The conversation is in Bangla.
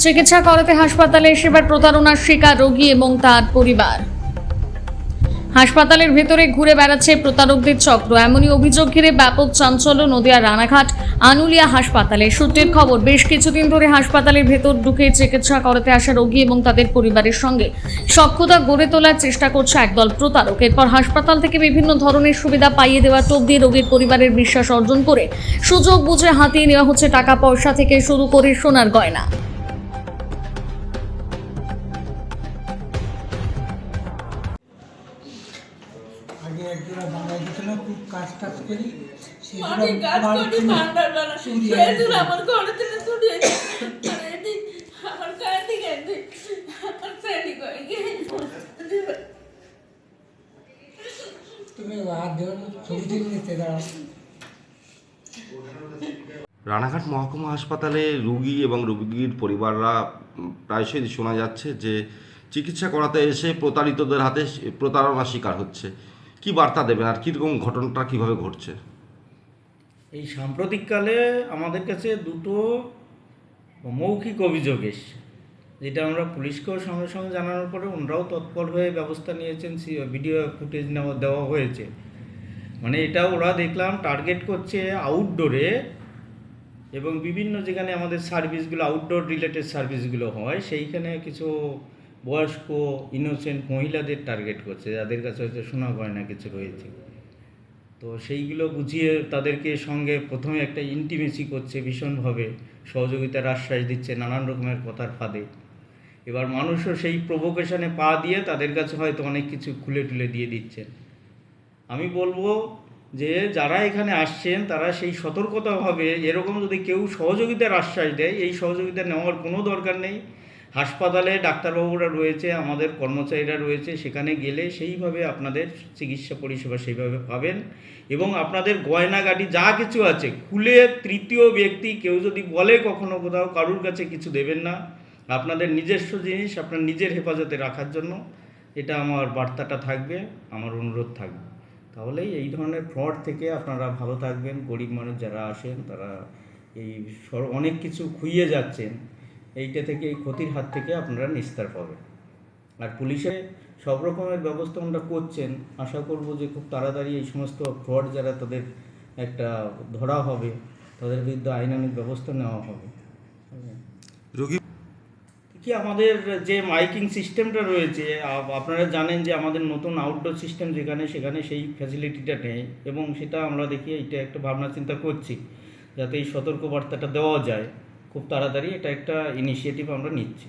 চিকিৎসা করাতে হাসপাতালে এসে এবার প্রতারণার শিকার রোগী এবং তার পরিবার। হাসপাতালের ভেতরে ঘুরে বেড়াচ্ছে প্রতারকদের চক্র, এমনই অভিযোগ ঘিরে ব্যাপক চাঞ্চল্য নদিয়ার রানাঘাট আনুলিয়া হাসপাতালে। সূত্রের খবর, বেশ কিছুদিন ধরে হাসপাতালের ভেতর ঢুকে চিকিৎসা করাতে আসা রোগী এবং তাদের পরিবারের সঙ্গে সখ্যতা গড়ে তোলার চেষ্টা করছে একদল প্রতারক। এরপর হাসপাতাল থেকে বিভিন্ন ধরনের সুবিধা পাইয়ে দেওয়া টোপ দিয়ে রোগীর পরিবারের বিশ্বাস অর্জন করে সুযোগ বুঝে হাতিয়ে নেওয়া হচ্ছে টাকা পয়সা থেকে শুরু করে সোনার গয়না। আগে একজোড়া বানাই দিয়েছিল, খুব কাজ টাজ করি অনেক কাজ করি, ভান্ডার বানা সেজন্য আমার ঘরে থেকে চুরি হয়েছে। আমার কাঁদি কাঁদি আমার ফ্রেন্ডই করে তুমি হাত ধরে ছবি তুলে নিতে দাঁড়াও। রানাঘাট মহকুমা হাসপাতালে রোগী এবং রোগীর পরিবাররা প্রায়শই শোনা যাচ্ছে যে চিকিৎসা করাতে এসে প্রতারিতদের হাতে প্রতারণার শিকার হচ্ছে। কি বার্তা দেবেন আর কীরকম ঘটনাটা কীভাবে ঘটছে? এই সাম্প্রতিককালে আমাদের কাছে দুটো মৌখিক অভিযোগ এসছে, যেটা আমরা পুলিশকেও সঙ্গে সঙ্গে জানানোর পরে ওনারাও তৎপর হয়ে ব্যবস্থা নিয়েছেন, ভিডিও ফুটেজ দেওয়া হয়েছে। মানে এটা ওরা দেখলাম টার্গেট করছে আউটডোরে এবং বিভিন্ন যেখানে আমাদের সার্ভিসগুলো আউটডোর রিলেটেড সার্ভিসগুলো হয় সেইখানে কিছু বয়স্ক ইনোসেন্ট মহিলাদের টার্গেট করছে, যাদের কাছে হয়তো সোনা গয়না কিছু রয়েছে। তো সেইগুলো বুঝিয়ে তাদেরকে সঙ্গে প্রথমে একটা ইন্টিমেসি করছে, ভীষণভাবে সহযোগিতার আশ্বাস দিচ্ছে নানান রকমের কথার ফাঁদে। এবার মানুষও সেই প্রভোকেশনে পা দিয়ে তাদের কাছে হয়তো অনেক কিছু খুলে টুলে দিয়ে দিচ্ছেন। আমি বলবো যে যারা এখানে আসছেন তারা সেই সতর্কতাভাবে, এরকম যদি কেউ সহযোগিতার আশ্বাস দেয়, এই সহযোগিতা নেওয়ার কোনো দরকার নেই। হাসপাতালে ডাক্তারবাবুরা রয়েছে, আমাদের কর্মচারীরা রয়েছে, সেখানে গেলে সেইভাবে আপনাদের চিকিৎসা পরিষেবা সেইভাবে পাবেন এবং আপনাদের গয়নাগাটি যা কিছু আছে খুলে তৃতীয় ব্যক্তি কেউ যদি বলে কখনো কোথাও কারুর কাছে কিছু দেবেন না। আপনাদের নিজস্ব জিনিস আপনার নিজের হেফাজতে রাখার জন্য এটা আমার বার্তাটা থাকবে, আমার অনুরোধ থাকবে। তাহলেই এই ধরনের ফ্রড থেকে আপনারা ভালো থাকবেন। গরিব মানুষ যারা আসেন তারা এই অনেক কিছু খুইয়ে যাচ্ছেন, এইটা থেকে, এই ক্ষতির হাত থেকে আপনারা নিস্তার পাবেন। আর পুলিশে সব রকমের ব্যবস্থা আমরা করছেন, আশা করব যে খুব তাড়াতাড়ি এই সমস্ত ফ্রড যারা তাদের একটা ধরা হবে, তাদের বিরুদ্ধে আইনানুগ ব্যবস্থা নেওয়া হবে। রোগী কি আমাদের যে মাইকিং সিস্টেমটা রয়েছে, আপনারা জানেন যে আমাদের নতুন আউটডোর সিস্টেম যেখানে সেখানে সেই ফ্যাসিলিটিটা নেই এবং সেটা আমরা দেখি এটা একটা ভাবনা চিন্তা করছি যাতে এই সতর্কবার্তাটা দেওয়া যায় খুব তাড়াতাড়ি। এটা একটা ইনিশিয়েটিভ আমরা নিচ্ছি।